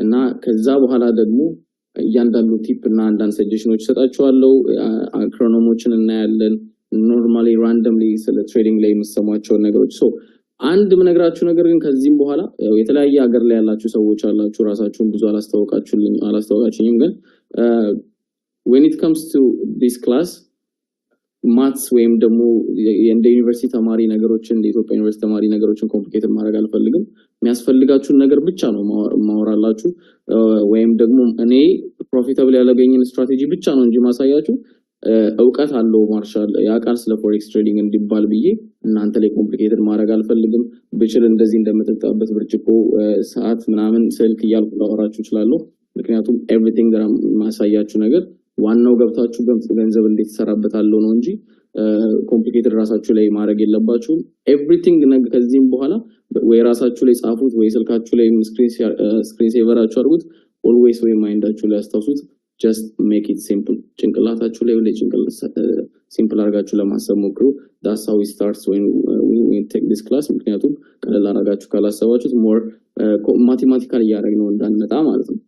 እና ከዛ በኋላ ደግሞ እያንዳንዱ ቲፕ እና አንዳንድ ሰጀሽኖች ሰጣችኋለሁ አክሮኖሞችን እናያለን ኖርማሊ ራንደምሊ ስለ ትሬዲንግ ላይ የምትሰሟቸው ነገሮች ሶ አንድ ምነግራችሁ ነገር ግን ከዚህም በኋላ የተለያየ ሀገር ላይ ያላችሁ ሰዎች አላችሁ ራሳችሁን ብዙ አላስተዋወቃችሁኝም ግን when it comes to this class ማትስ ወይም ደግሞ እንደ ዩኒቨርሲቲ ተማሪ ነገሮችን እንደ ኢትዮጵያ ዩኒቨርሲቲ ተማሪ ነገሮችን ኮምፕሊኬት ማድረግ አልፈልግም የሚያስፈልጋችሁን ነገር ብቻ ነው ማወራላችሁ ወይም ደግሞ እኔ ፕሮፊታብል ያለገኝን ስትራቴጂ ብቻ ነው እንጂ ማሳያችሁ እውቀት አለው ማርሻል ያቃል ስለ ፎሬክስ ትሬዲንግ እንዲባል ብዬ እናንተ ላይ ኮምፕሊኬትድ ማድረግ አልፈልግም ብችል እንደዚህ እንደምትጣበት ብርጭቆ ሰዓት ምናምን ስልክ እያልኩ ላወራችሁ እችላለሁ ምክንያቱም ኤቭሪቲንግ ማሳያችሁ ነገር ዋናው ገብታችሁ ገንዘብ እንዴት ተሰራበታለው ነው እንጂ ኮምፕሊኬትድ ራሳችሁ ላይ ማድረግ የለባችሁ ኤቭሪቲንግ ነገር ከዚህም በኋላ ወይ ራሳችሁ ላይ ጻፉት ወይ ስልካችሁ ላይ ስክሪን ሴቨራችሁ አድርጉት ኦልዌይስ ወይ ማይንዳችሁ ላይ አስተውሱት just make it simple ጭንቅላታችሁ ላይ ወይ ሲምፕል አርጋችሁ ለማሰብ ሞክሩ that's how it starts when we take this class ምክንያቱም ቀለል አርጋችሁ ካላሰባችሁት more ማቴማቲካል ያደረግነው እንዳንመጣ ማለት ነው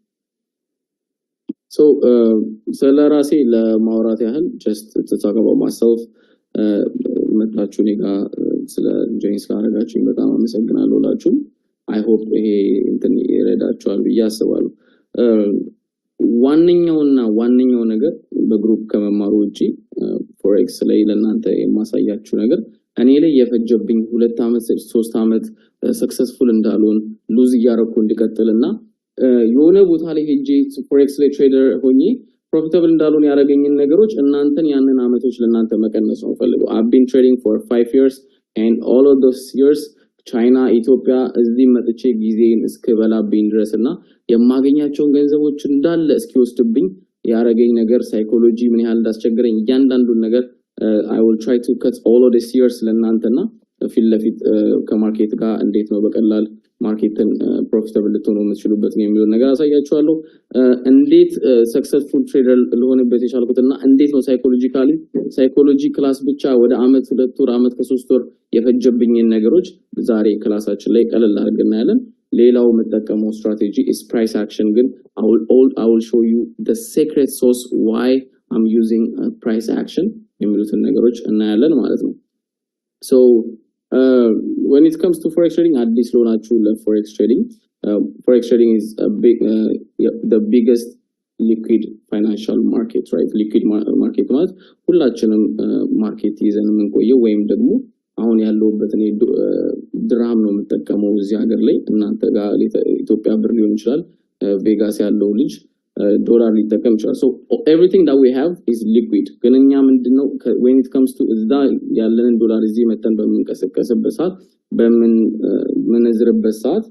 so ስለራሴ ለማውራት ያህል just to talk about myself መጣችሁ ኔጋ ስለ ጆይን ስላደረጋችሁኝ በጣም አመሰግናለሁ ላችሁ I hope ይሄ እንትን ይረዳችኋል ብዬ አስባለሁ ዋንኛው ነገር በግሩፕ ከመማሩ ውጪ ፎሬክስ ላይ ለእናንተ የማሳያችሁ ነገር እኔ ላይ የፈጀብኝ 2 አመት 3 አመት ሰክሰስፉል እንዳልሆን ሉዝ ያረኩ እንድቀጥልና የሆነ ቦታ ላይ ሄጄ ፎሬክስ ላይ ትሬደር ሆኜ ፕሮፊታብል እንዳልሆን ያረጋኝን ነገሮች እናንተን ያንን አመቶች ለእናንተ መቀነስ ነው ፈልገው I've been trading for 5 years and all of those years ቻይና ኢትዮጵያ እዚህ መጥቼ ጊዜን እስከበላብኝ ድረስና የማገኛቸውን ገንዘቦች እንዳለ እስኪወስድብኝ ያረጋኝ ነገር ሳይኮሎጂ ምን ያህል እንዳስቸገረኝ እያንዳንዱን ነገር I will try to cut all of this years ለእናንተና ፊት ለፊት ከማርኬት ጋር እንዴት ነው በቀላል ማርኬትን ፕሮፊታብል ልትሆኑ የምትችሉበት ነው የሚለው ነገር አሳያችኋለሁ እንዴት ሰክሰስፉል ትሬደር ለሆነበት የቻልኩትና እንዴት ነው ሳይኮሎጂ ክላስ ብቻ ወደ አመት 2 ወር አመት ከ3 ወር የፈጀብኝን ነገሮች ዛሬ ክላሳችን ላይ ቀለል አድርገን እናያለን ሌላው መጠቀመው ስትራቴጂ is price action ግን I will show you the secret sauce why I'm using price action የሚሉትን ነገሮች እናያለን ማለት ነው so when it comes to forex trading አዲስ ሎናችሁ ለforex trading forex trading is the biggest liquid financial market right liquid market ማለት ሁላችንም ማርኬት ይዘን የምንቆየው ወይም ደግሞ አሁን ያለውበት እኔ ድራም ነው የምጠቀመው እዚህ ሀገር ላይ እናንተ ጋር ኢትዮጵያ ብር ሊሆን ይችላል ቬጋስ ያለው ልጅ ዶላር ሊጠቀም ይችላል so everything that we have is liquid ግንኛ ምንድነው when it comes to እዛ ያለንን ዶላር እዚህ መተን በመንቀሳቀስበት ሰዓት በመነዝርበት ሰዓት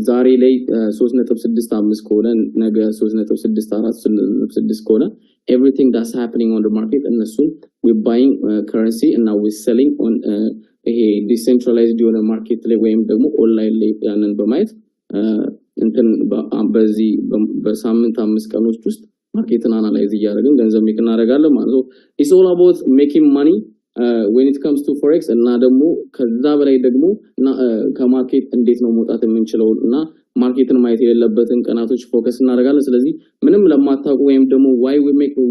ዛሬ ላይ 3.65 ከሆነ ነገ 3.64 3.6 ከሆነ everything that's happening on the market እነሱን we buying currency and now we selling on ይሄ decentralized የሆነ ማርኬት ላይ ወይም ደግሞ ኦንላይን ላይ ያንን በማየት እንትን በዚህ በሳምንት 5 ቀኖች ውስጥ ማርኬትን አናላይዝ ያደርገን ገንዘብ ሜክ እናደርጋለን ማለት ነው it's all about making money when it comes to forex እና ደግሞ ከዛ በላይ ደግሞ ከማርኬት እንዴት ነው መውጣት የምንችለው እና ማርኬትን ማየት የሌለበትን ቀናቶች ፎከስ እናደርጋለን ስለዚህ ምንም ለማታውቁ ወይም ደግሞ why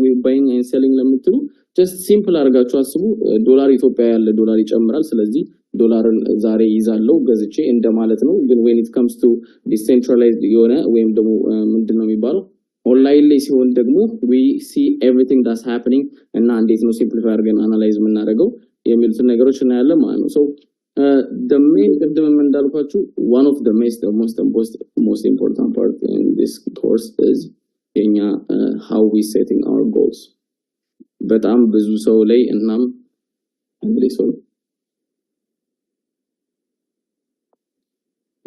we buying and selling ለምትሉ just simple አድርጋችሁ አስቡ ዶላር ኢትዮጵያ ያለ ዶላር ይጨምራል ስለዚህ ዶላርን ዛሬ ይዛለው ገዝቼ እንደማለት ነው ግን when it comes to decentralized የሆነ ወይም ደግሞ ምንድነው የሚባለው ኦንላይን ላይ ሲሆን ደግሞ we see everything that's happening እና እንዴት ነው ሲምፕሊፋይ አድርገን አናላይዝ የምናደርገው የሚሉትን ነገሮች እናያለን ማለት ነው so the main ቅድም እንዳልኳችሁ one of the most important part in this course is የኛ how we setting our goals በጣም ብዙ ሰው ላይ እናም እንግዲህ ሰው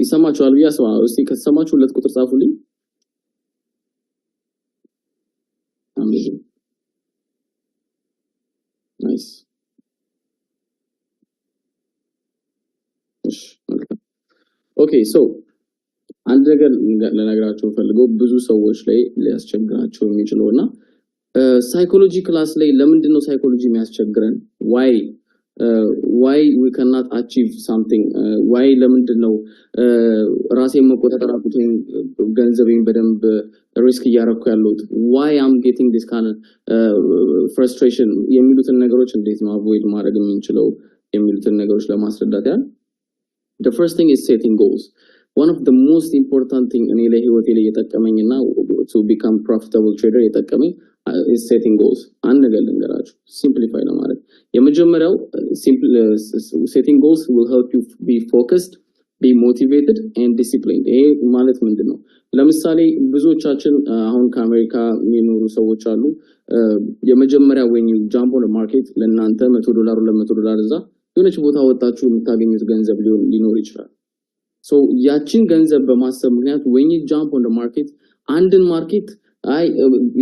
ይሰማችኋል ብዬ አስባለሁ እስቲ ከተሰማችሁ ሁለት ቁጥር ጻፉልኝ amazing nice okay so አንድ ነገር ለነገራችሁ ፈልገው ብዙ ሰዎች ላይ ሊያስቸግራቸው የሚችለውና ሳይኮሎጂ ክላስ ላይ ለምንድን ነው ሳይኮሎጂ የሚያስቸግረን why why we cannot achieve something why ለምንድን ነው ራሴን መቆጣጠር አቅቶኝ ገንዘቤን በደንብ ሪስክ እያረኩ ያለሁት why I'm getting this kind of frustration የሚሉትን ነገሮች እንዴት ነው avoid ማድረግ የምንችለው የሚሉትን ነገሮች ለማስረዳት ያህል the first thing is setting goals one of the most important thing እኔ ለህይወቴ ላይ የጠቀመኝና to become profitable trader የጠቀመኝ is setting goals አንድ ነገር ልንገራችሁ simplify ለማድረግ የመጀመሪያው setting goals will help you be focused be motivated and disciplined ይሄ ማለት ምንድነው ለምሳሌ ብዙዎቻችን አሁን ከአሜሪካ የሚኖሩ ሰዎች አሉ የመጀመሪያ when you jump on the market ለእናንተ $100 $200 እዛ የሆነች ቦታ ወጣችሁ የምታገኙት ገንዘብ ሊኖር ይችላል so ያቺን ገንዘብ በማሰብ ምክንያት when you jump on the market አንድን ማርኬት አይ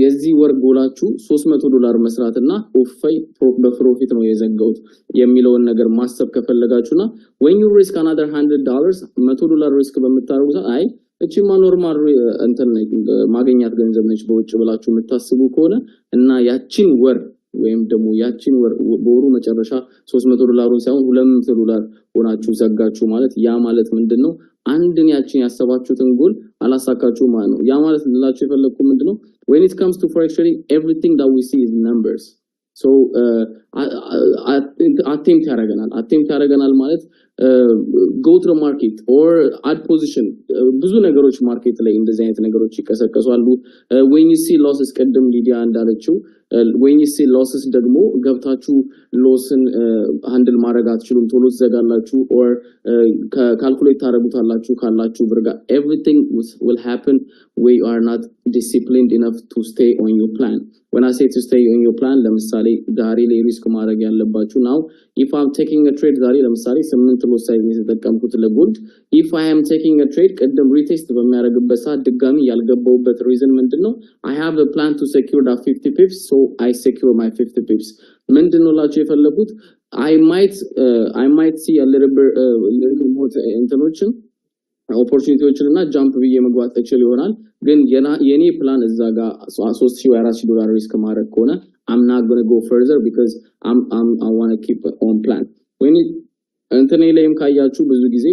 የዚህ ወር ጎላችሁ $300 መስራትና ኦፋይ በፕሮፊት ነው የዘጋውት የሚለውን ነገር ማሰብ ከፈለጋችሁና when you risk another $100 $100 risk በመታረጉት አይ እቺማ ኖርማል እንትን ማገኛት ገንዘብ ነች በውጭ ብላችሁ የምታስቡ ከሆነ እና ያቺን ወር ወይም ደግሞ ያቺን ወር በወሩ መጨረሻ $300ን ሳይሆን $200 ሆናችሁ ዘጋችሁ ማለት ያ ማለት ምንድነው አንድን ያቺን ያሰባችሁትን ጎል አላሳካችሁ ማለት ነው ያ ማለት ልላችሁ የፈለኩ ምንድነው when it comes to forex trading everything that we see is numbers so attempt ያደርገናል ማለት go to the market or add position ብዙ ነገሮች ማርኬት ላይ እንደዚህ አይነት ነገሮች ይከሰከሳሉ when you see losses ቀደም ሊዲያ እንዳለችው when you see losses ደግሞ ገብታችሁ ሎስን ሃንድል ማድረግ አትችሉም ቶሎ ዘጋላችሁ or ካልኩሌት ታረጉታላችሁ ካላችሁ ብርጋ everything will happen we are not disciplined enough to stay on your plan when I say to stay on your plan ለምሳሌ ዛሬ ላይ ሪስክ ማድረግ ያለባችሁ now if I'm taking a trade ዛሬ ለምሳሌ 8 ሎስ ሳይዝ የተጠቀምኩት ለጎልድ if I am taking a trade ቀደም ሪቴስት በሚያደርግበት ሰዓት ድጋሚ ያልገባውበት reason ምንድነው I have a plan to secure that 50 pips so I secure my 50 pips ምንድነው ላችሁ የፈለኩት I might see a little bit more እንትኖችን ኦፖርቹኒቲዎችን እና ጃምፕ ብዬ መግባት እችል ይሆናል ግን የኔ ፕላን እዛ ጋር $3,000 ሪስክ ማድረግ ከሆነ I'm not going to go further because I want to keep on plan when እንትኔ ላይም ካያችሁ ብዙ ጊዜ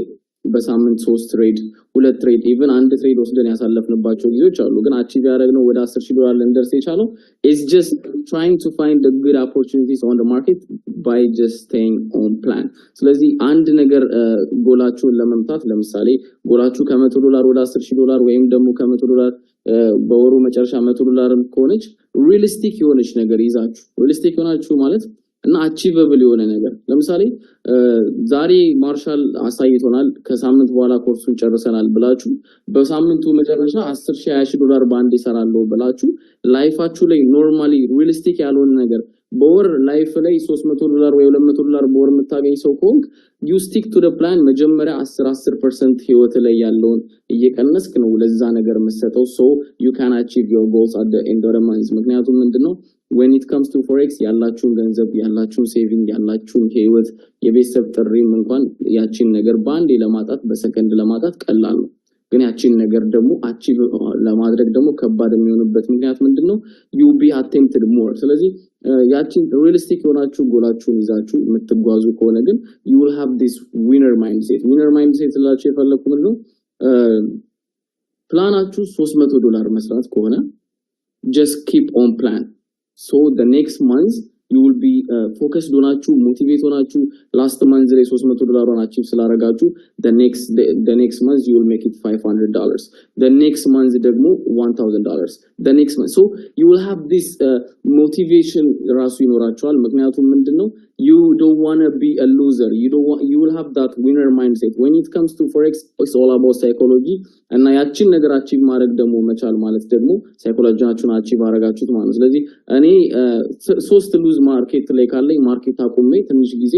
በሳምንት 3 ትሬድ 2 ትሬድ even አንድ ትሬድ ወስደን ያሳለፍንባቸው ጊዜዎች አሉ ግን አቺቭ ያደረግነው ወደ $10,000 ለንደርስ የቻለው is just trying to find the good opportunities on the market by just staying on plan ስለዚህ አንድ ነገር ጎላችሁን ለመምታት ለምሳሌ ጎላችሁ ከ$100 ወደ $10,000 ወይም ደግሞ ከ$100 በወሩ መጨረሻ $100 ከሆነች ሪalistic የሆነች ነገር ይዛችሁ ሪalistic ሆናችሁ ማለት እና አቺቨብል የሆነ ነገር ለምሳሌ ዛሬ ማርሻል አሳይቶናል ከሳምንት በኋላ ኮርሱን ጨርሰናል ብላችሁ በሳምንቱ መጨረሻ $10,000 ባንድ ይሰራለው ብላችሁ ላይፋችሁ ላይ ኖርማሊ ሪalistic ያልሆነ ነገር በወር ላይፍ ላይ $300 ወይ $200 በወር የምታገኝ ሰው ከሆንክ you stick to the plan መጀመሪያ 10% ህይወት ላይ ያለውን እየቀነስክ ነው ለዛ ነገር መስጠው so you can achieve your goals at the end of the month ምክንያቱም ምንድነው when it comes to forex ያላችሁን ገንዘብ ያላችሁን ሴቪንግ ያላችሁን ህይወት የቤተሰብ ጥሪም እንኳን ያቺን ነገር ባንዴ ለማጣት በሰከንድ ለማጣት ቀላል ነው ግን ያቺን ነገር ደግሞ አቺቭ ለማድረግ ደግሞ ከባድ የሚሆንበት ምክንያት ምንድነው you be attempted more ስለዚህ ያቺን ሪalistic ሆናችሁ ጎላችሁን ይዛችሁ የምትጓዙ ከሆነ ግን you will have this winner mindset ላችሁ የፈለኩት ምንድነው ፕላናችሁ $300 መስራት ከሆነ just keep on plan so the next month you will be focused honachu motivate honachu last month ላይ $300 honachu ስላረጋችሁ the next month you will make it $500 the next month ደግሞ $1,000 the next month so you will have this motivation ራሱ ይኖራችኋል ምክንያቱም ምንድነው you don't want to be a loser you will have that winner mindset when it comes to forex it's all about psychology እና ያቺን ነገር አቺቭ ማድረግ ደግሞ መቻል ማለት ደግሞ ሳይኮሎጂያችሁን አቺቭ አረጋችሁት ማለት ስለዚህ እኔ 3 ሉዝ ማርኬት ላይ ካለኝ ማርኬት አቁሜ ትንሽ ጊዜ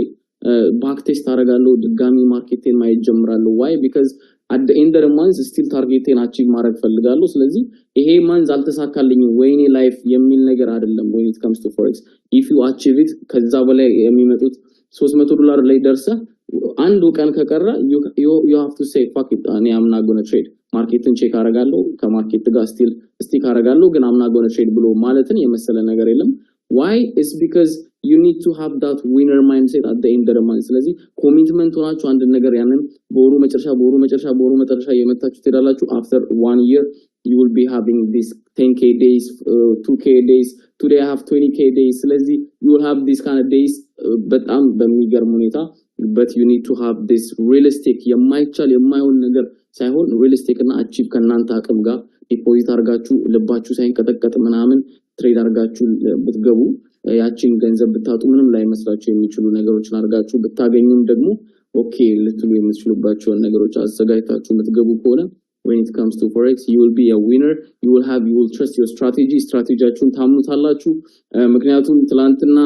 ባክ ቴስት አረጋለሁ ድጋሚ ማርኬቴን ማየት ጀምራለሁ why because at the end of the month still targeቴን አቺቭ ማድረግ ፈልጋለሁ ስለዚህ ይሄ ማንዝ አልተሳካልኝም ወይኔ ላይፍ የሚል ነገር አይደለም when it comes to forex if you achieve it ከዛ በላይ የሚመጡት $300 ላይ ደርሰ አንዱ ቀን ከቀረ you have to say fuck it እኔ am not going to trade ማርኬትን ቼክ አረጋለሁ ከማርኬት ጋር ስቲክ አረጋለሁ ግን am not going to trade ብሎ ማለትን የመሰለ ነገር የለም why is because you need to have that winner mindset at the end of the month ስለዚህ ኮሚትመንት ሆናችሁ አንድ ነገር ያንን በወሩ መጨረሻ የመታችሁ ትሄዳላችሁ after 1 year you will be having this 10k days 2k days today I have 20k days ስለዚህ you will have these kind of days በጣም በሚገርም ሁኔታ but you need to have this realistic የማይሆን ነገር ሳይሆን realistic እና achieve ከናንተ አቅም ጋር ዲፖዚት አርጋችሁ ልባችሁ ሳይንቀጠቀጥ ምናምን ትሬድ አርጋችሁ ብትገቡ ያቺን ገንዘብ ብታጡ ምንም ላይ መስራችሁ የሚችሉ ነገሮችን አርጋችሁ ብታገኙም ደግሞ ኦኬ ልትሉ የምትችሉባቸው ነገሮች አዘጋጅታችሁ የምትገቡ ከሆነ when it comes to forex you will be a winner you will trust your strategy-ያችሁን ታምኑታላችሁ ምክንያቱም ትላንትና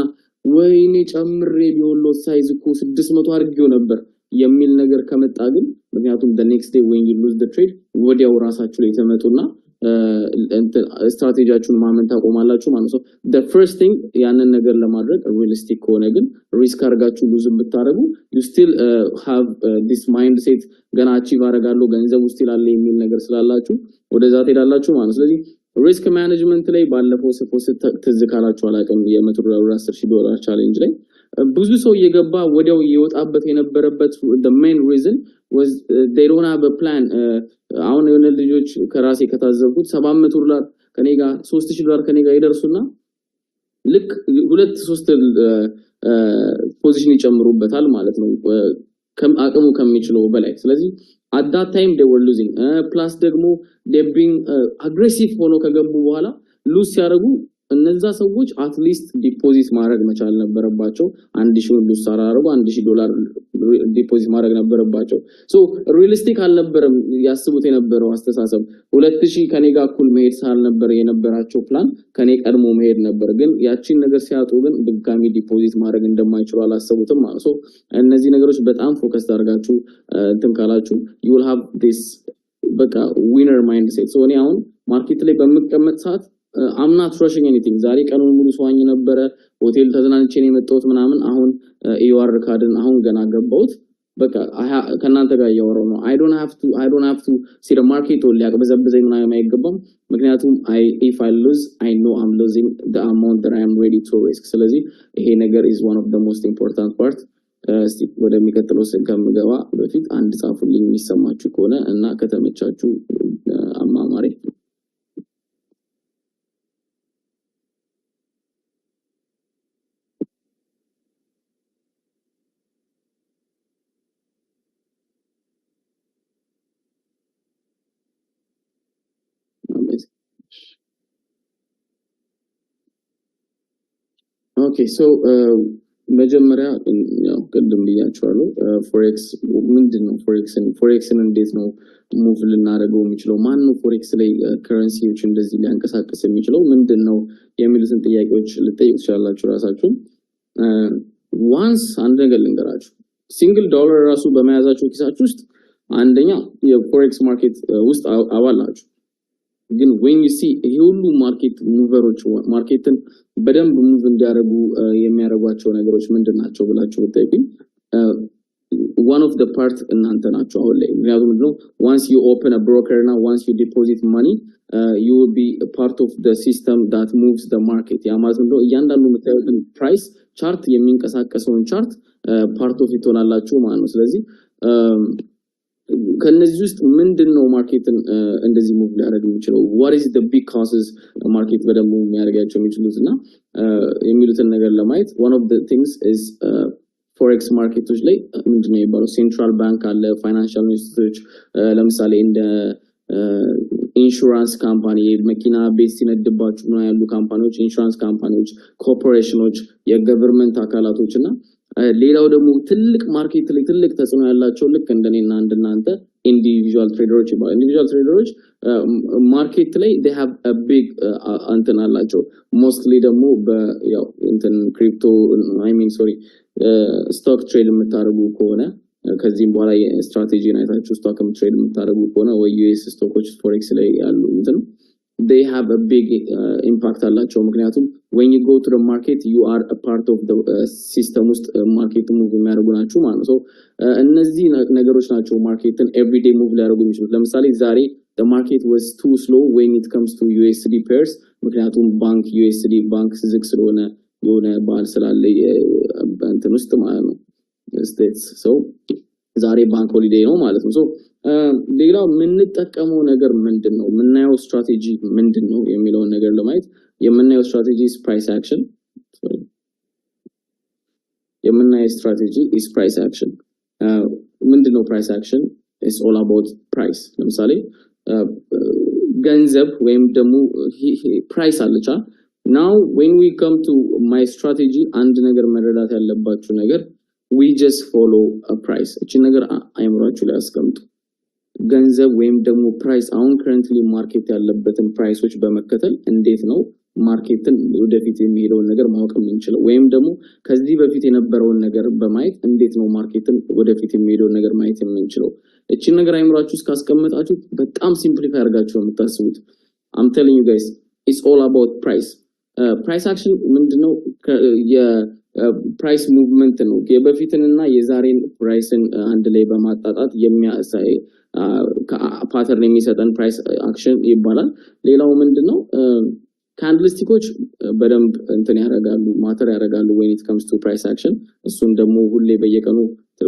ወይኔ ጨምሬ ቢሆን ሎስ ሳይዝ እኮ 600 አርግው ነበር የሚል ነገር ከመጣ ግን ምክንያቱም the next day when you lose the trade ወዲያው ራሳችሁ ላይ ተመጡና ስትራቴጂያችሁን ማመን ታቆማላችሁ ማለት ነው the first thing ያንን ነገር ለማድረግ realistic ሆነ ግን ሪስክ አርጋችሁ ሉዝ ብታረጉ you still have this mindset ገና achieve አረጋለሁ ገንዘብ ውስጥ ይላል የሚል ነገር ስላላችሁ ወደዛ ትሄዳላችሁ ማለት ነው ስለዚህ ሪስክ ማኔጅመንት ላይ ባለፈው ሰፖርት ተዝካላችሁ አላቀም $100 $10,000 ቻሌንጅ ላይ ብዙ ሰው እየገባ ወዲያው እየወጣበት የነበረበት the main reason was they don't have a plan አሁን የሆነ ልጆች ከራሴ ከታዘብኩት $700 ከኔ ጋር $3,000 ከኔ ጋር ይደርሱና ልክ 2-3 ፖዚሽን ይጨምሩበታል ማለት ነው አቅሙ ከሚችለው በላይ ስለዚህ at that time they were losing plus ደግሞ they being aggressive ሆኖ ከገቡ በኋላ ሉዝ ሲያደርጉ እነዛ ሰዎች at least ዲፖዚት ማድረግ መቻል ነበረባቸው 1000 ሉዝ ሳራረጉ $1,000 ዲፖዚት ማድረግ ነበረባቸው so realistic አልነበረም ያስቡት የነበረው አስተሳሰብ 2000 ከኔ ጋር እኩል መሄድ ሳልነበር የነበራቸው ፕላን ከኔ ቀድሞ መሄድ ነበር ግን ያቺን ነገር ሲያጡ ግን ድጋሚ ዲፖዚት ማድረግ እንደማይችሉ አላሰቡትም ማለት so እነዚህ ነገሮች በጣም ፎከስ አድርጋችሁ እንትን ካላችሁ you will have this በቃ winner mindset so እኔ አሁን ማርኬት ላይ በመቀመጥ ሰዓት I'm not rushing anything ዛሬ ቀኑን ሙሉ ሰዋኝ ነበር ሆቴል ተዝናንቼ ነው የመጣሁት ምናምን አሁን AR ካርድን አሁን ገና ገባሁት በቃ ከናንተ ጋር ያወራው ነው I don't have to see the market or ሊያቀበዘብዘኝ ምናምን አይገባም ምክንያቱም if I lose I know I'm losing the amount that I am ready to risk ስለዚህ ይሄ ነገር is one of the most important part እስቲ ወደሚቀጥለው ስንከምገባ በፊት አንድ ጻፉልኝ የሚሰማችሁ ከሆነ እና ከተመቻችሁ አማማሪ Okay, so መጀመሪያ ያው ቅድም ብያችኋለሁ ፎሬክስ ምንድነው ፎሬክስን እንዴት ነው ሙቭ ልናደርገው የሚችለው ማን ነው ፎሬክስ ላይ ከረንሲዎች እንደዚህ ሊያንቀሳቅስ የሚችለው ምንድነው የሚሉትን ጥያቄዎች ልጠይቁ ይችላልላችሁ ራሳችሁ ዋንስ አንድ ነገር ልንገራችሁ ሲንግል ዶላር ራሱ በመያዛችሁ ኪሳችሁ ውስጥ አንደኛ የፎሬክስ ማርኬት ውስጥ አባል ናችሁ ግን when you see ሁሉ ማርኬት ሙቨሮች ማርኬትን በደንብ ሙቭ እንዲያደርጉ የሚያደርጓቸው ነገሮች ምንድናቸው ብላችሁ ብትጠይቁኝ one of the part እናንተ ናችሁ አሁን ላይ ምክንያቱም ነው once you open a broker now once you deposit money you will be a part of the system that moves the market ያ ማለት ነው እያንዳንዱ የምታዩትን ፕራይስ ቻርት የሚንቀሳቀሰውን ቻርት part of it ሆናላችሁ ማለት ነው ስለዚህ ከነዚህ ውስጥ ምንድነው ማርኬትን እንደዚህ ሙቭ ሊያደርግ የሚችለው what is the big causes ማርኬት በደንብ የሚያደርጋቸው የሚችሉትና የሚሉትን ነገር ለማየት one of the things is forex ማርኬቶች ላይ ምንድነው የሚባለው ሴንትራል ባንክ አለ ፋይናንሻል ኢንስቲትዩቶች ለምሳሌ እንደ ኢንሹራንስ ካምፓኒ መኪና ቤት ሲነድባችሁ ነው ያሉ ካምፓኒዎች ኢንሹራንስ ካምፓኒዎች ኮርፖሬሽኖች የገቨርንመንት አካላቶችና ሌላው ደግሞ ትልቅ ማርኬት ላይ ትልቅ ተጽዕኖ ያላቸው ልክ እንደኔና እንደናንተ ኢንዲቪጁዋል ትሬደሮች ይባላሉ ኢንዲቪጁዋል ትሬደሮች ማርኬት ላይ they have a big እንትን አላቸው mostly ደግሞ ያው እንትን ክሪፕቶ ስቶክ ትሬድ የምታደርጉ ከሆነ ከዚህም በኋላ ስትራቴጂ ናይታችሁ ስቶክ ትሬድ የምታደርጉ ከሆነ ወይ ዩኤስ ስቶኮች ፎሬክስ ላይ ያሉ እንትን they have a big impact አላቸው ምክንያቱም when you go to the market you are a part of the system ውስጥ ማርኬት ሙቭ የሚያደርጉ ናችሁ ማለት ነው እነዚህ ነገሮች ናቸው ማርኬትን everyday move ሊያደርጉ የሚችሉት ለምሳሌ ዛሬ the market was too slow when it comes to USD pairs ምክንያቱም ባንክ USD ባንክ ዝግ ስለሆነ የሆነ ባል ስላለ እንትን ውስጥ ማለት ነው ስቴትስ ሶ ዛሬ ባንክ ሆሊዴይ ነው ማለት ነው ሶ ሌላው የምንጠቀመው ነገር ምንድነው የምናየው ስትራቴጂ ምንድነው የሚለው ነገር ለማየት የምናየው ስትራቴጂ ፕራይስ አክሽን የምናየው ስትራቴጂ is price action ምንድነው price action is all about price ለምሳሌ ገንዘብ ወይም ደግሞ price አለቻ now when we come to my strategy አንድ ነገር መረዳት ያለባችሁ ነገር we just follow a price እቺ ነገር አይምራችሁ ላይ አስቀምጡ ገንዘብ ወይም ደግሞ price አሁን currently ማርኬት ያለበትን ፕራይሶች በመከተል እንዴት ነው ማርኬትን ወደፊት የሚሄደው ነገር ማወቅ የምንችለው ወይም ደግሞ ከዚህ በፊት የነበረውን ነገር በማየት እንዴት ነው ማርኬትን ወደፊት የሚሄደው ነገር ማየት የምንችለው እቺ ነገር አይምራችሁ እስካስቀመጣችሁ በጣም ሲምፕሊፋይ አድርጋችሁ የምታስቡት I'm telling you guys it's all about price price action ምንድነው የፕራይስ ሙቭመንት ነው የበፊትንና የዛሬን ፕራይስን አንድ ላይ በማጣጣት የሚያሳይ ፓተርን የሚሰጠን ፕራይስ አክሽን ይባላል ሌላው ምንድነው ካንድልስቲኮች በደንብ እንትን ያደርጋሉ ማተር ያደርጋሉ when it comes to price action እሱን ደግሞ ሁሌ በየቀኑ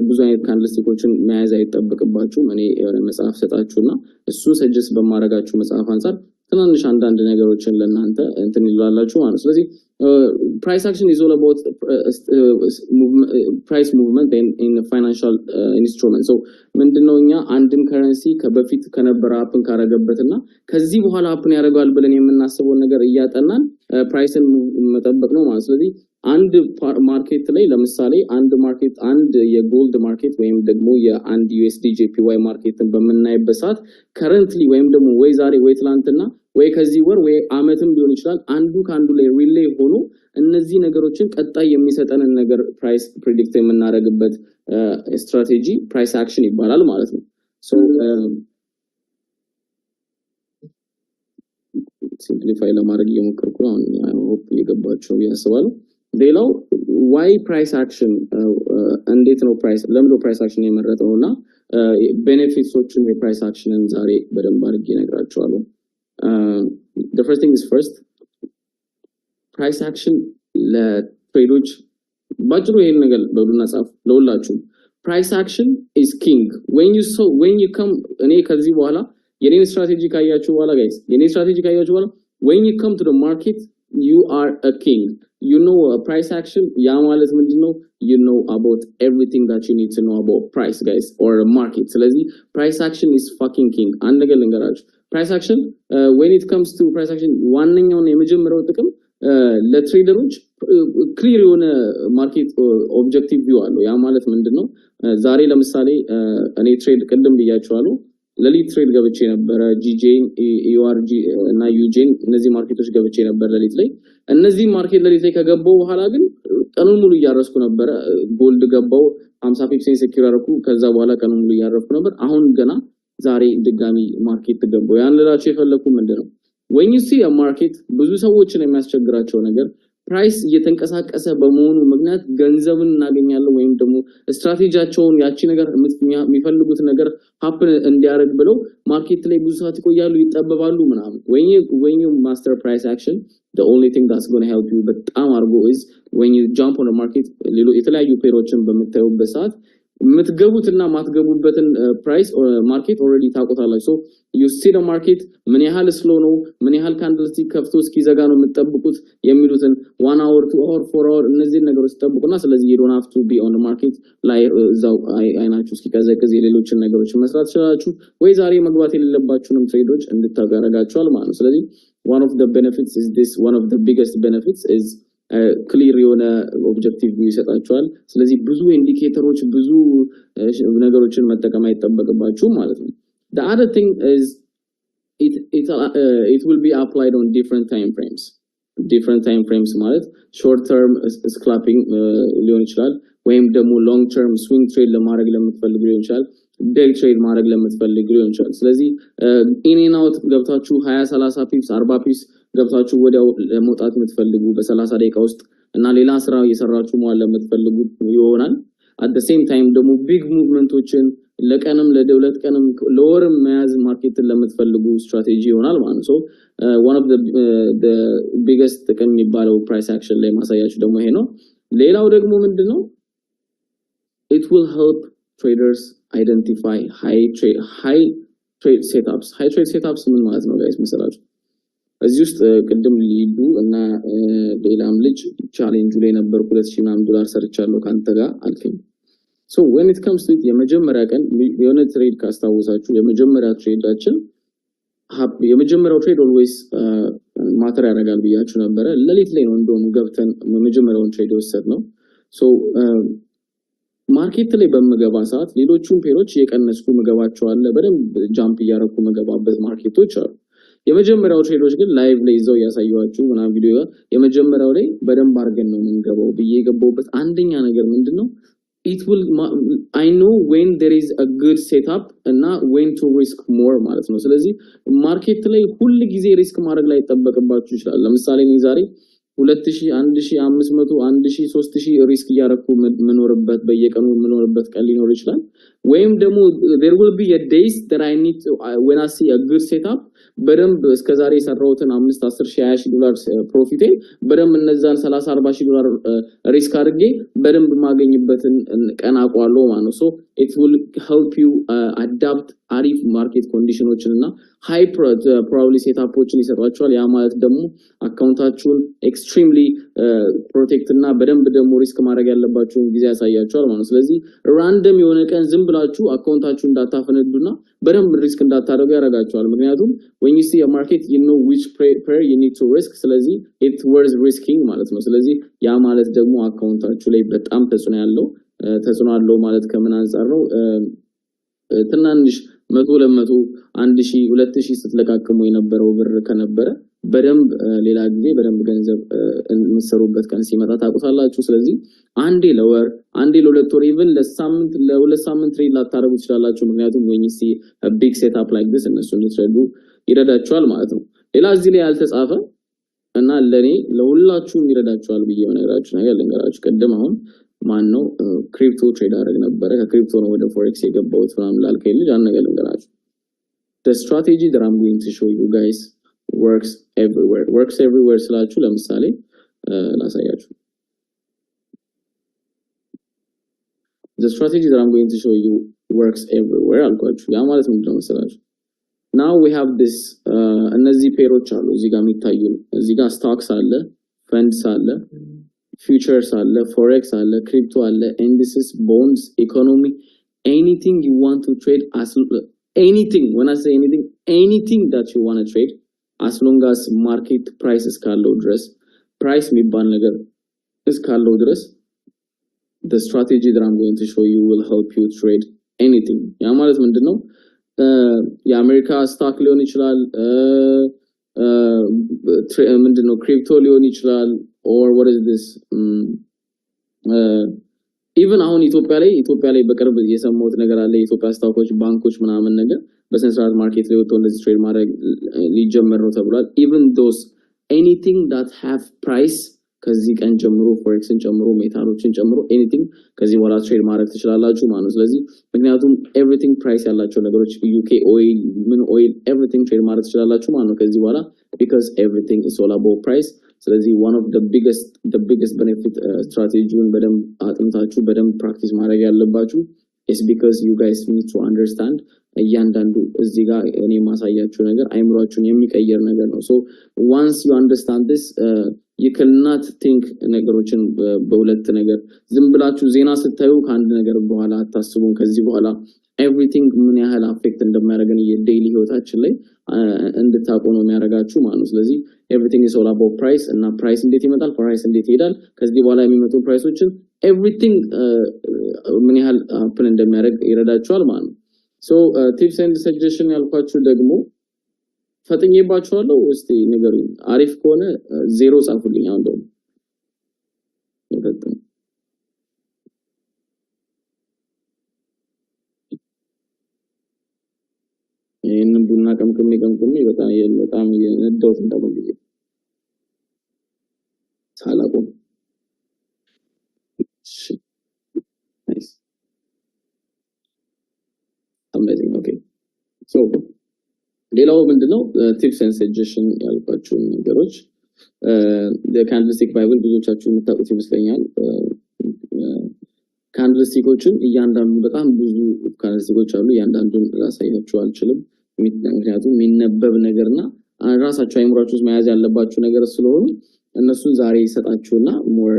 ብዙ አይነት ካንድልስቲኮችን መያዝ አይጠበቅባችሁም እኔ መጽሐፍ ሰጣችሁና እሱን ሰጀስት በማረጋችሁ መጽሐፍ አንፃር ትናንሽ አንዳንድ ነገሮችን ለናንተ እንትን ይላላችሁ ማለት ስለዚህ price action is all about price movement in financial instrument so ምንድነውኛ አንድን ከረንሲ ከበፊት ከነበረ አፕን ካረገበትና ከዚህ በኋላ አፕን ያደርጋል ብለን የምናስበው ነገር እያጠናን ፕራይስን መጠበቅ ነው ማለት ስለዚህ አንድ ማርኬት ላይ ለምሳሌ አንድ የጎልድ ማርኬት ወይም ደግሞ የአንድ USD JPY ማርኬትን በመናይበት ሰዓት currently ወይም ደግሞ ወይ ዛሬ ወይ ትላንትና ወይ ከዚህ ወር ወይ አመትም ሊሆን ይችላል አንዱ ካንዱ ላይ ሪሌይ ሆኖ እነዚህ ነገሮችን ቀጣይ የሚሰጠንን ነገር ፕራይስ ፕሬዲክት የምናደርግበት ስትራቴጂ ፕራይስ አክሽን ይባላል ማለት ነው ሶ ሲምፕሊፋይ ለማድረግ እየሞከርኩ ነው አይ ሆፕ ይገባችሁ ያስባለሁ ሌላው why price action እንዴት ነው ፕራይስ ለምን ነው ፕራይስ አክሽን የመረጠውና ቤኔፊትሶችን የፕራይስ አክሽንን ዛሬ በደንብ አድርጌ እነግራችኋለሁ the first thing is first price action ለትሬዶች ባጭሩ ይሄን ነገር በሉና ጻፍ ለሁላችሁ price action is king when you come እኔ ከዚህ በኋላ የኔን ስትራቴጂ ካያችሁ በኋላ guys የኔን ስትራቴጂ ካያችሁ በኋላ when you come to the market you are a king you know a price action ያ ማለት ምንድነው you know about everything that you need to know about price guys or a market ስለዚህ price action is fucking king አንድ ነገር ልንገራችሁ price action when it comes to price action ዋንኛው የመጀመሪያው ጥቅም ለትሬደሮች ክሊር የሆነ ማርኬት ኦብጀክቲቭ ቪው አለው ያ ማለት ምንድነው ዛሬ ለምሳሌ እኔ ትሬድ ቅድም ብያችኋለሁ ለሊት ትሬድ ገብቼ ነበር ጂጄን ዩአርጂ እና ዩጄን እነዚህ ማርኬቶች ገብቼ ነበር ለሊት ላይ እነዚህ ማርኬት ለሊት ላይ ከገባው በኋላ ግን ቀኑን ሙሉ ያረስኩ ነበር ጎልድ ገባው 50% ሴኩር አረኩ ከዛ በኋላ ቀኑን ሙሉ ያረፍኩ ነበር አሁን ገና ዛሬ ድጋሚ ማርኬት ገባው ያን ልላችሁ የፈለኩ ምንድነው when you see a market ብዙ ሰዎችን የሚያስቸግራቸው ነገር ፕራይስ እየተንቀሳቀሰ በመሆኑ ምክንያት ገንዘብን እናገኛለን ወይም ደግሞ ስትራቴጂያቸውን ያቺ ነገር የሚፈልጉት ነገር happen እንዲያደርግ ብለው ማርኬት ላይ ብዙ ሰዓት ይቆያሉ ይጠበባሉ ምናምን when you master price action the only thing that's going to help you በጣም አርጎ is when you jump on the market የተለያዩ ፔሮችን በመታዩበት ሰዓት የምትገቡትና ማትገቡበትን ፕራይስ ማርኬት ኦሬዲ ታውቁታላችሁ so you see the market ምን ያህል ስሎ ነው ምን ያህል ካንድልስቲክ ከፍቶ እስኪዘጋ ነው የምትጠብቁት የሚሉትን 1 hour 2 hour 4 hour እነዚህ ነገሮች ተጠብቁና ስለዚህ you don't have to be on the market ላይ እዛው አይናችሁ እስኪቀዘቅዝ የሌሎችን ነገሮች መስራት ይችላልችሁ ወይ ዛሬ መግባት የሌለባችሁንም ትሬዶች እንድታጋራጋችኋል ማለት ነው ስለዚህ one of the benefits is this one of the biggest benefits is ክሊር የሆነ ኦብጀክቲቭ ይሰጣችኋል ስለዚህ ብዙ ኢንዲኬተሮች ብዙ ነገሮችን መጠቀም አይጠበቅባችሁ ማለት ነው the other thing is it will be applied on different time frames ማለት short term scalping ሊሆን ይችላል ወይም ደግሞ long term swing trade ለማድረግ ለምትፈልጉ ሊሆን ይችላል day trade ማድረግ ለምትፈልጉ ሊሆን ይችላል ስለዚህ in and out ገብታችሁ 20 30 ፒፕስ 40 ፒፕስ ገብታችሁ ወዲያው ለመውጣት የምትፈልጉ በ30 ደቂቃ ውስጥ እና ሌላ ስራ እየሰራችሁ ማለት ለምትፈልጉ ይሆናል at the same time ደግሞ big movement-ዎችን ለቀንም ለሁለት ቀንም ለወርም መያዝ ማርኬትን ለምትፈልጉ ስትራቴጂ ይሆናል ማለት ነው one of the biggest ጥቅም የሚባለው price action ላይ ማሳያችሁ ደግሞ ይሄ ነው ሌላው ደግሞ ምንድነው it will help traders identify high trade setups ምን ማለት ነው guys መሰላችሁ እዚህ ውስጥ ቅድም ሊዱ እና ሌላም ልጅ ቻሌንጁ ላይ ነበር $2,000 ሰርቻለሁ ካንተ ጋር አልከኝ so when it comes to የመጀመሪያ ቀን የሆነ ትሬድ ካስታውሳችሁ የመጀመሪያ ትሬዳችን የመጀመሪያው ትሬድ always ማተር ያደርጋል ብያችሁ ነበር ለሊት ላይ ነው እንደውም ገብተን የመጀመሪያውን ትሬድ ወሰድነው so ማርኬት ላይ በመገባ ሰዓት ሌሎቹን ፔሮች የቀነስኩ መገባቸው አለ በደንብ ጃምፕ ያረኩ መገባበት ማርኬቶች አሉ የመጀመሪያው ትሬዶች ግን ላይቭ ላይ ይዘው ያሳዩዋችሁ እና ቪዲዮ የመጀመሪያው ላይ በደንብ አርገን ነው የምንገባው በየገባውበት አንደኛ ነገር ምንድነው it will I know when there is a good setup እና when to risk more ማለት ነው ስለዚህ ማርኬት ላይ ሁሉ ጊዜ ሪስክ ማድረግ ላይ ተጠበቀባችሁ ይችላል ለምሳሌ እኔ ዛሬ 2000 1500 1000 3000 ሪስክ ያረኩ መኖርበት በየቀኑ መኖርበት ቀን ሊኖር ይችላል ወይም ደግሞ there will be a days that I need to when I see a good setup በደንብ እስከዛሬ ሰራውትን 5 10 $20000 ፕሮፊት በደንብ እነዛን 30 $40000 ሪስክ አድርጌ በደንብ ማገኝበትን ቀን አቋለው ማለት ነው so it will help you adapt አሪፍ ማርኬት ኮንዲሽኖችን እና ሃይ probably ሴትአፖችን ይሰጣችኋል ያ ማለት ደግሞ አካውንታችሁን extremely protect እና በደንብ ደግሞ ሪስክ ማድረግ ያለባችሁን ጊዜ ያሳያችኋል ማለት ነው ስለዚህ ራንደም የሆነ ቀን ዝም ብላችሁ አካውንታችሁን እንዳታፈነዱና በደንብ ሪስክ እንዳታደርጉ ያረጋችኋል ምክንያቱም when you see a market you know which pair you need to risk ስለዚህ it's worth risking ማለት ነው ስለዚህ ያ ማለት ደግሞ አካውንታችሁ ላይ በጣም ተጽዕኖ አለው ማለት ከምን አንፃር ነው ትናንሽ 100 200 1000 2000 ስትለቃቀሙ የነበረው ብር ከነበረ በደንብ ሌላ ጊዜ በደንብ ገንዘብ እንሰሩበት ቀን ሲመጣ ታቁታላችሁ ስለዚህ አንዴ ለወር አንዴ ለሁለት ወር even ለሁለት ሳምንት ትሬድ ላታረጉ ትችላላችሁ ምክንያቱም when you see a big setup like this እነሱ እንዲትረዱ ይረዳችኋል ማለት ነው ሌላ እዚህ ላይ ያልተጻፈ እና ለኔ ለሁላችሁም ይረዳችኋል ብዬ ነገራችሁ ነገር ልንገራችሁ ቀደም አሁን ማን ነው ክሪፕቶ ትሬድ አደረግ ነበር ከክሪፕቶ ነው ወደ ፎሬክስ የገባሁት ምናምን ላልከኝ ልጅ አንድ ነገር ልንገራችሁ the strategy that I'm going to show you guys works everywhere ስላችሁ ለምሳሌ ላሳያችሁ the strategy that I'm going to show you works everywhere አልኳችሁ ያ ማለት ምንድነው መሰላችሁ now we have this እነዚህ ፔሮች አሉ እዚህ ጋር የሚታዩ እዚህ ጋር stocks አለ funds አለ futures አለ forex አለ crypto አለ indices bonds economy anything you want to trade anything when I say anything that you want to trade as long as market prices ካለው ድረስ price የሚባል ነገር እስካለው ድረስ the strategy that I'm going to show you will help you trade anything ያ ማለት ምንድነው የአሜሪካ ስቶክ ሊሆን ይችላል ምንድነው ክሪፕቶ ሊሆን ይችላል or what is this even አሁን ኢትዮጵያ ላይ በቅርብ የሰማሁት ነገር አለ የኢትዮጵያ ስቶኮች ባንኮች ምናምን ነገር በሰንትራል ማርኬት ላይ ወጥቶ እንደዚህ ትሬድ ማድረግ ሊጀመር ነው ተብሏል even those anything that have price ከዚህ ቀን ጀምሮ ፎሬክስን ጨምሮ ሜታሎችን ጨምሮ anything ከዚህ በኋላ ትሬድ ማድረግ ትችላላችሁ ማለት ነው ስለዚህ ምክንያቱም everything price ያላቸው ነገሮች UK oil ምን oil everything ትሬድ ማድረግ ትችላላችሁ ማለት ነው ከዚህ በኋላ because everything is all about price ስለዚህ one of the biggest benefit strategy በደንብ አጥንታችሁ በደንብ practice ማድረግ ያለባችሁ is because you guys need to understand እያንዳንዱ እዚህ ጋር እኔ ማሳያችሁ ነገር አይምሮአችሁን የሚቀየር ነገር ነው so once you understand this you cannot think ነገሮችን በሁለት ነገር ዝም ብላችሁ ዜና ስታዩ ከአንድ ነገር በኋላ አታስቡም ከዚህ በኋላ everything ምን ያህል አፌክት እንደማያደርገን የዴይሊ ህይወታችን ላይ እንድታውቁ ነው የሚያደርጋችሁ ማለት ነው ስለዚህ everything is all about price እና price እንዴት ይመጣል price እንዴት ይሄዳል ከዚህ በኋላ የሚመጡ ፕራይሶችን everything ምን ያህል አፕን እንደሚያደርግ ይረዳችኋል ማለት ነው so tips and suggestion ያልኳችሁ ደግሞ ፈጥኜባችኋለሁ እስቲ ንገሩኝ አሪፍ ከሆነ 0 ጻፉልኝ አሁን ደግሞ ይፈጥን ይሄንን ቡና ቀምቅሜ በጣም የነዳውት እንደሆነ ጊዜ ሳላቆም እሺ ናይስ amazing. Okay, so ሌላው ምንድነው tips and suggestion ያልኳችሁ ነገሮች the candlestick bible ብዙዎቻችሁ የምታውቁት ይመስለኛል ካንድልስቲኮችን እያንዳንዱ በጣም ብዙ ካንድልስቲኮች አሉ እያንዳንዱን ራሳያችሁ አልችልም ምክንያቱም የሚነበብ ነገርና ራሳችሁ አይምራችሁ ውስጥ መያዝ ያለባችሁ ነገር ስለሆነ እነሱን ዛሬ ይሰጣችሁና ሞር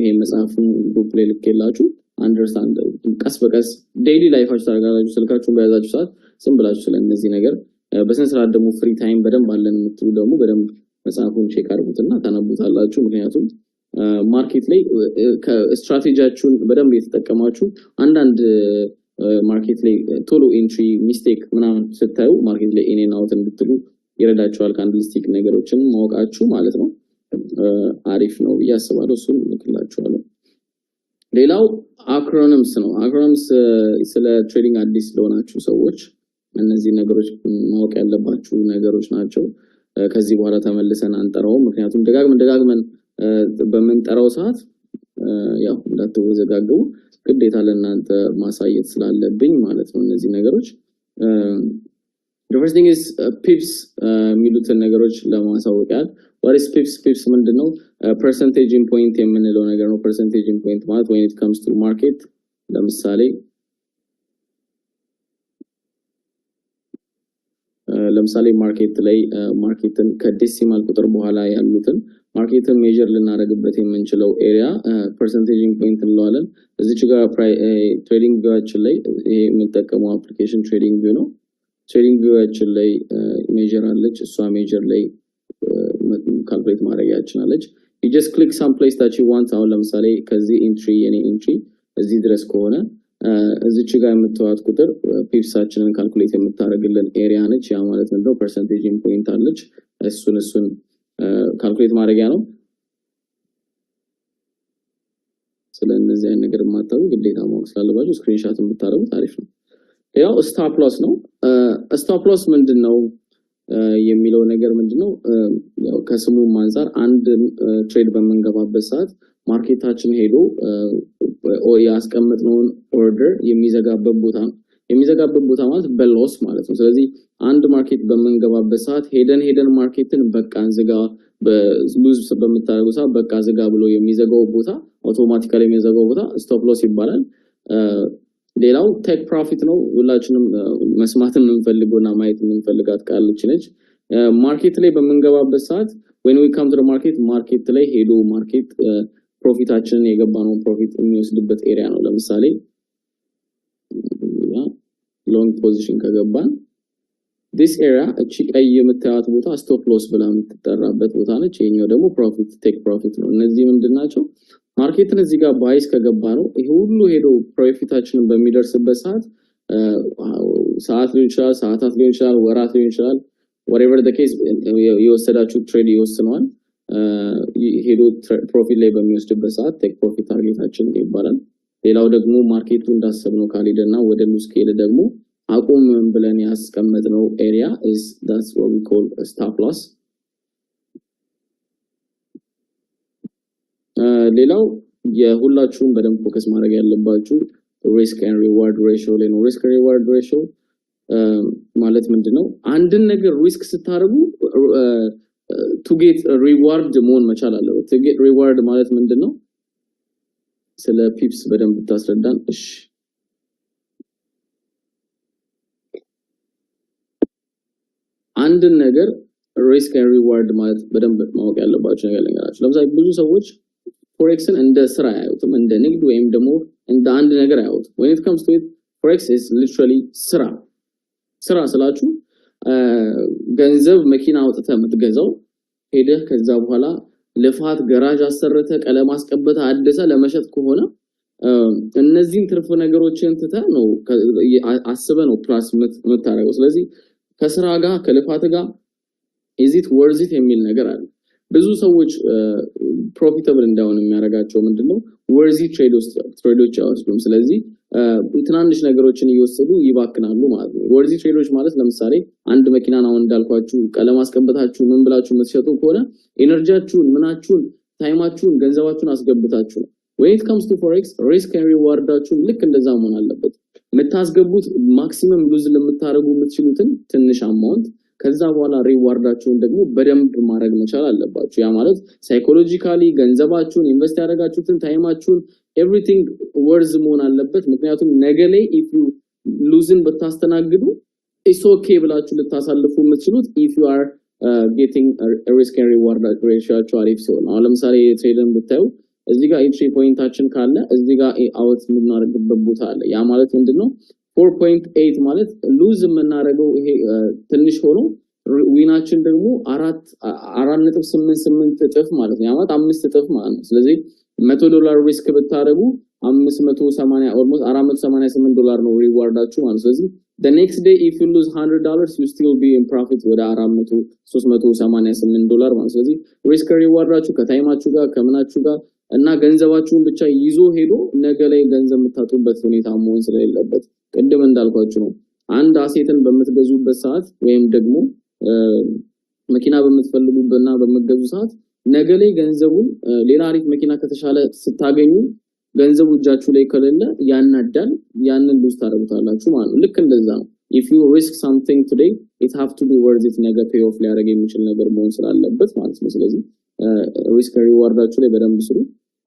ይሄ መጽሐፉን ግሩፕ ላይ ልኬላችሁ አንደርስታንድ ቀስ በቀስ ዴይሊ ላይፋችሁ ታደርጋላችሁ ስልካችሁን በያዛችሁ ሰዓት ዝም ብላችሁ ስለነዚህ ነገር በስነ ስርዓት ደግሞ ፍሪ ታይም በደንብ አለን የምትሉ ደግሞ በደንብ መጽሐፉን ቼክ አድርጉትና ታነቡታላችሁ ምክንያቱም ማርኬት ላይ ከስትራቴጂያችሁን በደንብ የተጠቀማችሁ አንዳንድ ማርኬት ላይ ቶሎ ኢንትሪ ሚስቴክ ምናምን ስታዩ ማርኬት ላይ ኢን ኤንድ አውት እንድትሉ ይረዳችኋል ካንድልስቲክ ነገሮችን ማወቃችሁ ማለት ነው አሪፍ ነው ያስባለሁ እሱን ልክላችኋለሁ ሌላው አክሮኒምስ ነው አክሮኒምስ ስለ ትሬዲንግ አዲስ ለሆናችሁ ሰዎች እነዚህ ነገሮች ማወቅ ያለባችሁ ነገሮች ናቸው ከዚህ በኋላ ተመልሰን አንጠራው ምክንያቱም ደጋግመን በመንጠራው ሰዓት ያው እንዳትወዘጋገቡ ግዴታ ለእናንተ ማሳየት ስላለብኝ ማለት ነው እነዚህ ነገሮች the first thing is pips ሚሉትን ነገሮች ለማሳወቅ ያል what is pips ምንድነው percentage in point የምንለው ነገር ነው percentage in point ማለት when it comes to market ለምሳሌ ማርኬት ላይ ማርኬትን ከዴሲማል ቁጥር በኋላ ያሉትን ማርኬትን ሜጀር ልናደርግበት የምንችለው ኤሪያ percentage in point እንለዋለን እዚች ጋር ትሬዲንግ ቪዋችን ላይ ይሄ የምንጠቀመው አፕሊኬሽን ትሬዲንግ ቪው ነው ትሬዲንግ ቪዋችን ላይ ሜጀር አለች እሷ ሜጀር ላይ ካልኩሌት ማድረግ ያችላልች you just click some place that you want አሁን ለምሳሌ ከዚህ ኢንትሪ የኔ ኢንትሪ እዚህ ድረስ ከሆነ እዚች ጋር የምትዋት ቁጥር ፒፕሳችንን ካልኩሌት የምታደርግልን ኤሪያ ነች ያ ማለት ነው percentage in point አለች እሱን ካልኩሌት ማድረጊያ ነው ስለዚህ አይነት ነገር ማጣው ግዴታ ማወቅ ስላለባችሁ ስክሪንሾት የምታደርጉት አሪፍ ነው ያው ስቶፕ ሎስ ነው ስቶፕ ሎስ ምንድነው የሚለው ነገር ምንድነው ያው ከስሙ አንፃር አንድ ትሬድ በመንገባበት ሰዓት ማርኬታችን ሄዶ ያስቀመጥነውን ኦርደር የሚዘጋበት ቦታ ማለት በሎስ ማለት ነው ስለዚህ አንድ ማርኬት በመንገባበት ሰዓት ሄደን ማርኬትን በቃ እንዝጋ በሉዝ በመታረጉ ሰዓት በቃ ዝጋ ብሎ የሚዘጋው ቦታ አውቶማቲካሊ የሚዘጋው ቦታ ስቶፕ ሎስ ይባላል ሌላው ቴክ ፕሮፊት ነው ሁላችንም መስማትን እንፈልገውና ማየት እንፈልጋት ቃልች ነች ማርኬት ላይ በመንገባበት ሰዓት when we come to the market ላይ ሄዶ ማርኬት ፕሮፊታችንን የገባነው ፕሮፊት የሚወስድበት ኤሪያ ነው ለምሳሌ ሎንግ ፖዚሽን ከገባን this area እቺ ቀይ የምታዩት ቦታ ስቶፕ ሎስ ብላ የምትጠራበት ቦታ ነች የኛው ደግሞ ፕሮፊት ቴክ ፕሮፊት ነው እነዚህ ምንድናቸው ማርኬትን እዚህ ጋር ባይስ ከገባ ነው ይሄ ሁሉ ሄዶ ፕሮፊታችንን በሚደርስበት ሰዓት ሊሆን ይችላል ሰዓታት ሊሆን ይችላል ወራት ሊሆን ይችላል whatever the case የወሰዳችሁ ትሬድ ይወስነዋል ሄዶ ፕሮፊት ላይ በሚወስድበት ሰዓት ቴክ ፕሮፊት ታርጌታችን ይባላል ሌላው ደግሞ ማርኬቱ እንዳሰብነው ካልሄደና ወደ ሉዝ ከሄደ ደግሞ አቁም ብለን ያስቀመጥነው ኤሪያ is that's what we call a stop loss ሌላው የሁላችሁም በደንብ ፎከስ ማድረግ ያለባችሁ risk and reward ratio ላይ ነው risk reward ratio ማለት ምንድነው አንድን ነገር ሪስክ ስታረጉ to get a reward መሆን መቻል አለበት to get reward ማለት ምንድነው ስለ ፒፕስ በደንብ ታስረዳን እሺ አንድን ነገር risk and reward ማለት በደንብ ማወቅ ያለባችሁ ነገር ልንገራችሁ ለምሳሌ ብዙ ሰዎች ፎሬክስን እንደ ስራ ያዩትም እንደ ንግድ ወይም ደግሞ እንደ አንድ ነገር ያዩት when it comes to it forex is literally ስራ ስላችሁ ገንዘብ መኪና አውጥተህ የምትገዛው ሄደህ ከዛ በኋላ ለፋት ጋራጅ አሰርተ ቀለም አስቀበተ አደሰ ለመሸጥ ከሆነ እነዚህን ትርፍ ነገሮችን ትተህ ነው አስበህ ነው ፕላስ የምታረጋው ስለዚህ ከስራ ጋር ከልፋት ጋር is it worth it የሚል ነገር አለ ብዙ ሰዎች ፕሮፊታብል እንዳውን የሚያረጋቸው ምንድነው worthy ትሬዶች ያወስዱም ስለዚህ ትናንሽ ነገሮችን እየወሰዱ ይባክናሉ ማለት ነው worthy ትሬዶች ማለት ለምሳሌ አንድ መኪናን አሁን እንዳልኳችሁ ቀለም አስቀበታችሁ ምን ብላችሁ የምትሸጡ ከሆነ ኤነርጂያችሁን ምናችሁን ታይማችሁን ገንዘባችሁን አስገብታችሁ when it comes to forex risk and rewardአችሁ ልክ እንደዛ መሆን አለበት የምታስገቡት ማክሲመም ሉዝ ለምታረጉ የምትችሉትን ትንሽ አማውንት ከዛ በኋላ ሪዋርዳችሁን ደግሞ በደንብ ማድረግ መቻል አለባችሁ ያ ማለት ሳይኮሎጂካሊ ገንዘባችሁን ኢንቨስት ያደረጋችሁትን ታይማችሁን everything worth መሆን አለበት ምክንያቱም ነገ ላይ if you losing በታስተናግዱ it's okay ብላችሁ ልታሳልፉ የምትችሉት if you are getting a risk and reward ratio አሪፍ ሲሆን አሁን ለምሳሌ ትሬድን ብታዩ እዚህ ጋር entry ፖይንታችን ካለ እዚህ ጋር out የምናደርግበት ቦታ አለ ያ ማለት ምንድነው 4.8 ማለት ሉዝ የምናደርገው ይሄ ትንሽ ሆኖ ዊናችን ደግሞ 4.88 እጥፍ ማለት ነው ያ ማለት 5 እጥፍ ማለት ነው ስለዚህ $100 ሪስክ ብታረጉ 580 almost $488 ነው ሪዋርዳችሁ ማለት ስለዚህ the next day if you lose $100 you still be in profit ወደ $388 ማለት ስለዚህ ሪስክ ሪዋርዳችሁ ከታይማችሁ ጋር ከምናችሁ ጋር እና ገንዘባችሁን ብቻ ይዞ ሄዶ ነገ ላይ ገንዘብ የምታጡበት ሁኔታ መሆን ስለሌለበት ቀደም እንዳልኳችሁ ነው አንድ አሴትን በመትገዙበት ሰዓት ወይም ደግሞ መኪና በመትፈልጉበትና በመገዙ ሰዓት ነገ ላይ ገንዘቡን ሌላ አሪፍ መኪና ከተሻለ ስታገኙ ገንዘቡ እጃችሁ ላይ ከሌለ ያናዳል ያንን ሉዝ ታደርጉታላችሁ ማለት ነው ልክ እንደዛ ነው if you risk something today it have to be worth it ነገ pay off ሊያደርግ የሚችል ነገር መሆን ስላለበት ማለት ነው ስለዚህ ሪስክ ሪዋርዳችሁ ላይ በደንብ ስሩ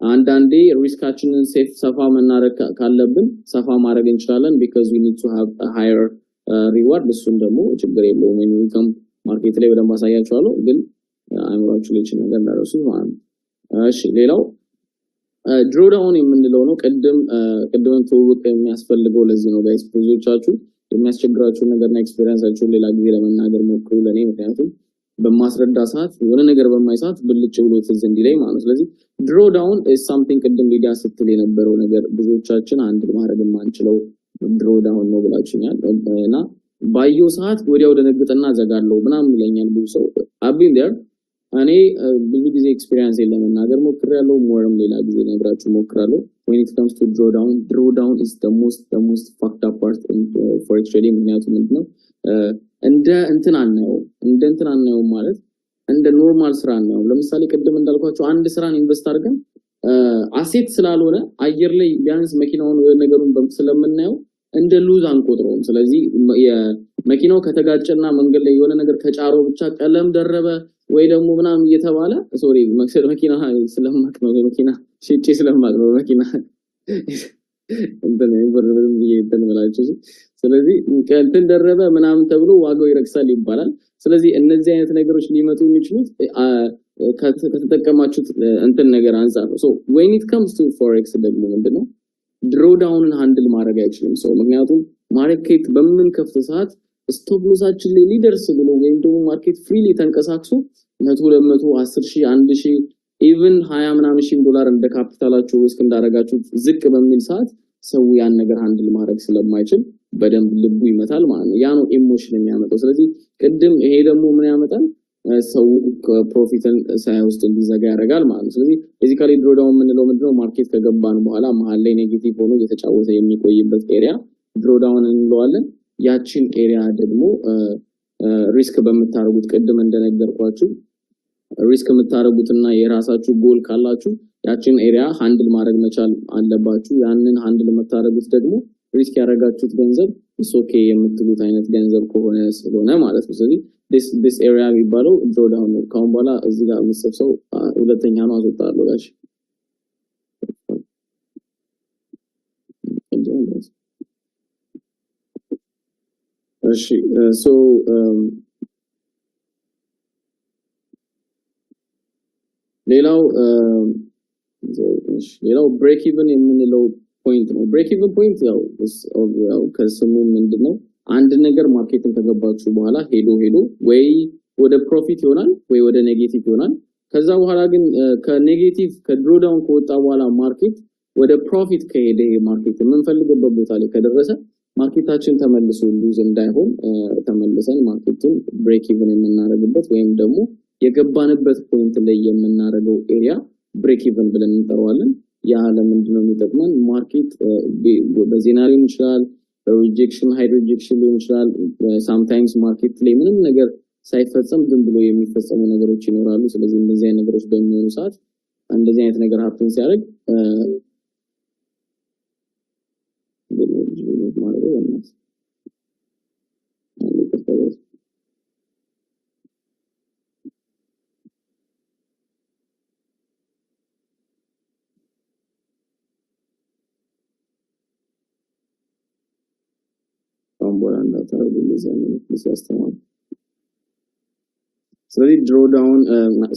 አንዳንዴ ሪስካችንን ሴፍ ሰፋ መናረክ ካለብን ሰፋ ማድረግ እንችላለን because we need to have a higher reward እሱን ደግሞ ችግር የለውም when we come ማርኬት ላይ በደንብ አሳያችኋለሁ ግን አይምራችሁ ላይ ነገር እንዳረሱ ማለት ነው እሺ ሌላው ድሮዳውን የምንለው ነው ቀደም ተውቅ የሚያስፈልገው ለዚህ ነው ጋይስ ብዙዎቻችሁ የሚያስቸግራችሁ ነገርና ኤክስፒሪየንሳችሁን ሌላ ጊዜ ለመናገር ሞክሩ ለኔ ምክንያቱም በማስረዳ ሰዓት የሆነ ነገር በማይሳት ብልጭ ብሎ ትዝ እንዲለኝ ማለት ነው ስለዚህ ድሮዳውን is something ቀደም ሊዲያ ስትል የነበረው ነገር ብዙዎቻችን አንድ ማድረግ ማንችለው ድሮዳውን ነው ብላችሁኛል እና ባየው ሰዓት ወዲያው ደነግጥና ዘጋለው ምናምን ይለኛል ብዙ ሰው I've been there እኔ ብዙ ጊዜ ኤክስፒሪየንስ ለመናገር ሞክሬያለሁ ሞርም ሌላ ጊዜ ነግራችሁ ሞክራለሁ when it comes to drawdown is the most fucked up part in forex trading ምክንያቱም ምንድነው እንደ እንትን አናየው ማለት እንደ ኖርማል ስራ ነው ለምሳሌ ቀደም እንዳልኳችሁ አንድ ስራን ኢንቨስት አድርገን አሴት ስላልሆነ አየር ላይ ቢያንስ መኪናውን ወይ ነገሩን ስለምናየው እንደ ሉዝ አንቆጥረውም ስለዚህ የመኪናው ከተጋጨና መንገድ ላይ የሆነ ነገር ከጫሮ ብቻ ቀለም ደረበ ወይ ደግሞ ምናምን እየተባለ ሶሪ መኪና ስለማቅ ነው መኪና ሽጬ ስለማቅ ነው መኪና እንደኔ ወርደም እየተነላችሁ ስለዚህ እንትን ደረበ ምናምን ተብሎ ዋጋው ይረክሳል ይባላል ስለዚህ እነዚህ አይነት ነገሮች ሊመጡ የሚችሉት ከተጠቀማችሁት እንትን ነገር አንፃር ነው so when it comes to forex ደግሞ ምንድነው ድሮዳውንን ሃንድል ማድረግ አይችልም ሰው ምክንያቱም ማርኬት በምን ከፍተ ሰዓት ስቶፕ ሎሳችን ላይ ሊደርስ ብሎ ወይም ደግሞ ማርኬት ፍሪሊ ተንቀሳቅሶ 100 200 10000 1000 even 20 ምናምን ሺህ ዶላር እንደ ካፒታላችሁ ውስጥ እንዳረጋችሁ ዝቅ በሚል ሰዓት ሰው ያን ነገር ሃንድል ማድረግ ስለማይችል በደንብ ልቡ ይመታል ማለት ነው ያ ነው ኢሞሽን የሚያመጣው ስለዚህ ቀደም ይሄ ደግሞ ምን ያመጣል ሰው ፕሮፊትን ሳይወስድ እንዲዘጋ ያደርጋል ማለት ነው ስለዚህ ቤዚካሊ ድሮዳውን የምንለው ምንድነው ማርኬት ከገባን በኋላ መሃል ላይ ኔጌቲቭ ሆኖ እየተጫወተ የሚቆይበት ኤሪያ ድሮዳውን እንለዋለን ያቺን ኤሪያ ደግሞ ሪስክ በመታረጉት ቀደም እንደነገርኳችሁ ሪስክ የምታረጉትና የራሳችሁ ጎል ካላችሁ ያቺን ኤሪያ ሃንድል ማድረግ መቻል አለባችሁ ያንን ሃንድል የምታረጉት ደግሞ ሪስክ ያረጋችሁት ገንዘብ is okay የምትሉት አይነት ገንዘብ ከሆነ ስለሆነ ማለት ነው ስለዚህ this area የሚባለው drawdown ነው ካሁን በኋላ እዚህ ጋር መሰብሰብ ሁለተኛ ነው አስወጣለሁ ጋሽ እሺ so ሌላው break even የምንለው ፖይንት ነው break even ፖይንት ያው ከስሙ ምንድነው አንድ ነገር ማርኬትን ተገባችሁ በኋላ ሄዶ ወይ ወደ ፕሮፊት ይሆናል ወይ ወደ ኔጌቲቭ ይሆናል ከዛ በኋላ ግን ከኔጌቲቭ ከድሮዳውን ከወጣ በኋላ ማርኬት ወደ ፕሮፊት ከሄደ ማርኬት የምንፈልግበት ቦታ ላይ ከደረሰ ማርኬታችን ተመልሶ ሉዝ እንዳይሆን ተመልሰን ማርኬቱን ብሬክ ኢቭን የምናደርግበት ወይም ደግሞ የገባንበት ፖይንት ላይ የምናደርገው ኤሪያ ብሬክ ኢቭን ብለን እንጠራዋለን ያ ለምንድነው የሚጠቅመን ማርኬት በዜናሪም ይችላል በሪጀክሽን ሃይ ሪጀክሽን ሊሆን ይችላል sometimes ማርኬት ላይ ምንም ነገር ሳይፈጸም ዝም ብሎ የሚፈጸሙ ነገሮች ይኖራሉ ስለዚህ እነዚህ ነገሮች በሚሆኑ ሰዓት እንደዚህ አይነት ነገር ሀፕን ሲያደርግ ስለዚህ ድሮ ዳውን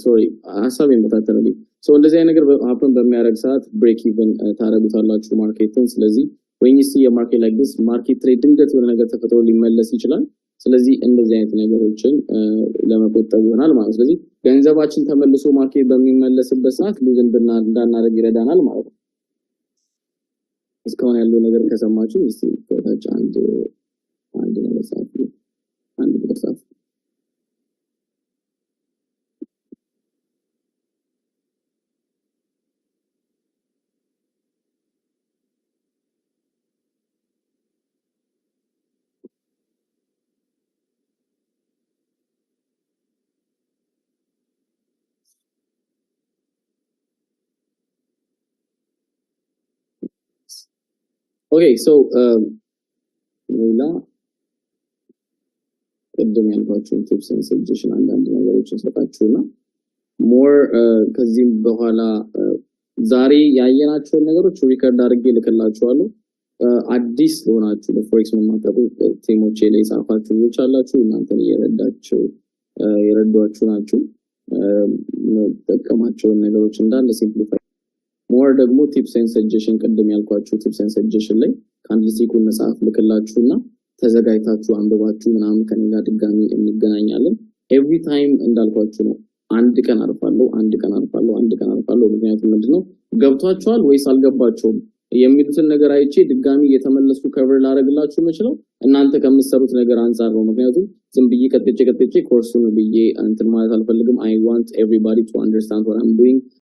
ሶሪ ሀሳብ የመታተረልኝ ሶ እንደዚህ አይነት ነገር ሀፕን በሚያደርግ ሰዓት ብሬክ ኢቨን ታረጉታላችሁ ማርኬትን። ስለዚህ when you see a market like this ማርኬት ላይ ድንገት የሆነ ነገር ተፈጥሮ ሊመለስ ይችላል። ስለዚህ እንደዚህ አይነት ነገሮችን ለመቆጠብ ይሆናል ማለት ነው። ስለዚህ ገንዘባችን ተመልሶ ማርኬት በሚመለስበት ሰዓት ሉዝ እንዳናደርግ ይረዳናል ማለት ነው። እስካሁን ያለው ነገር ከሰማችሁ እስቲ ታች አንድ ነገር ጻፉ አንድ ነገር ጻፉ። Okay, so ሌላ ቅድም ያልኳችሁ ቲፕስ ኤንድ ሰጀሽን አንዳንድ ነገሮችን ሰጣችሁና ሞር ከዚህም በኋላ ዛሬ ያየናቸውን ነገሮች ሪከርድ አድርጌ ልከላችኋለሁ። አዲስ ሆናችሁ ለፎሬክስ መማከሩ ቲሞቼ ላይ ጻፋችሁ ልጆች አላችሁ እናንተን የረዷችሁ ናችሁ። ተጠቀማቸውን ነገሮች እንዳለ ሲምፕሊፋይ ሞር ደግሞ ቲፕስ ኤንድ ሰጀሽን ቅድም ያልኳችሁ ቲፕስ ኤንድ ሰጀሽን ላይ ከአንድ ዚኩን መጽሐፍ ልክላችሁና ተዘጋጅታችሁ አንብባችሁ ምናምን ከኔ ጋር ድጋሚ እንገናኛለን። ኤቭሪ ታይም እንዳልኳችሁ ነው። አንድ ቀን አርፋለሁ ምክንያቱም ምንድነው ገብቷችኋል ወይስ አልገባችሁም የሚሉትን ነገር አይቼ ድጋሚ እየተመለስኩ ከቨር ላደርግላችሁ የምችለው እናንተ ከምትሰሩት ነገር አንፃር ነው። ምክንያቱም ዝም ብዬ ቀጥቼ ኮርሱን ብዬ እንትን ማለት አልፈልግም። I want everybody to understand what I'm doing